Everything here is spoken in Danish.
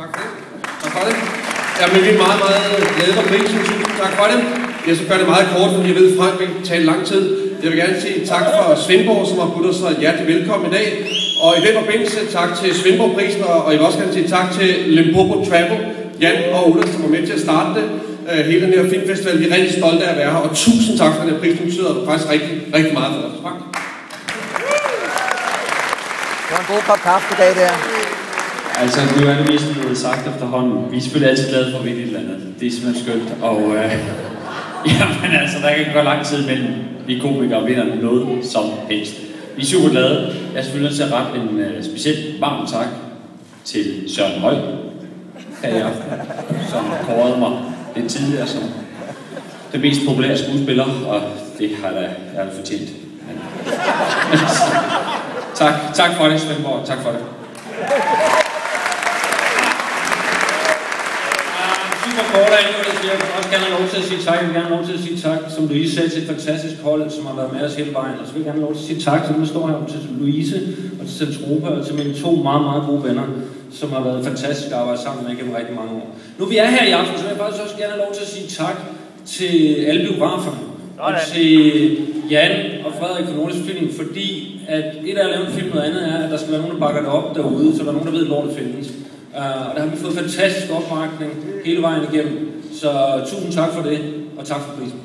Tak for det. Tak for det. Jamen, vi er meget, meget glade for prisen. Tusind tak for det. Jeg skal gøre det meget kort, fordi jeg ved, at Frank vil tale lang tid. Jeg vil gerne sige tak for Svendborg, som har budt os hjertelig velkommen i dag. Og i den forbindelse tak til Svendborg-prisen, og jeg vil også gerne sige tak til Limpopo Travel, Jan og Ulla, som var med til at starte det. Hele den her filmfestival. Vi er rigtig stolte af at være her, og tusind tak for den her pris. Den betyder faktisk rigtig, rigtig meget for os. Frank. Det var en god kop kaffe i dag, der. Altså, det er jo det mest blevet sagt efterhånden. Vi er selvfølgelig altid glade for at vinde et eller andet. Det er simpelthen skønt. Og jamen altså, der kan gå lang tid mellem vi komikere vinder noget som helst. Vi er super glade. Jeg er selvfølgelig nødt til at rette en specielt varm tak til Søren Høj her i aften, som kårede mig lidt tidligere som den mest populære skuespiller, og det har jeg fortjent. Men, tak for det, Svendborg. Tak for det. Super kort af jeg vil også gerne have lov til at sige tak. Jeg vil gerne have lov til at sige tak, som Louise sagde, til et fantastisk hold, som har været med os hele vejen. Og så vil jeg gerne have lov til at sige tak, som jeg står her til Louise og til Centropa og til mine to meget, meget gode venner, som har været fantastisk at arbejde sammen med gennem rigtig mange år. Nu vi er her i aften, så vil jeg faktisk også gerne have lov til at sige tak til alle biograferne. Og til Jan og Frederik fra Nordisk Film, fordi at et af at lave en film, noget andet er, at der skal være nogen, der bakker det op derude, så der er nogen, der ved, at lortet findes. Og der har vi fået fantastisk opbakning hele vejen igennem. Så tusind tak for det, og tak for prisen.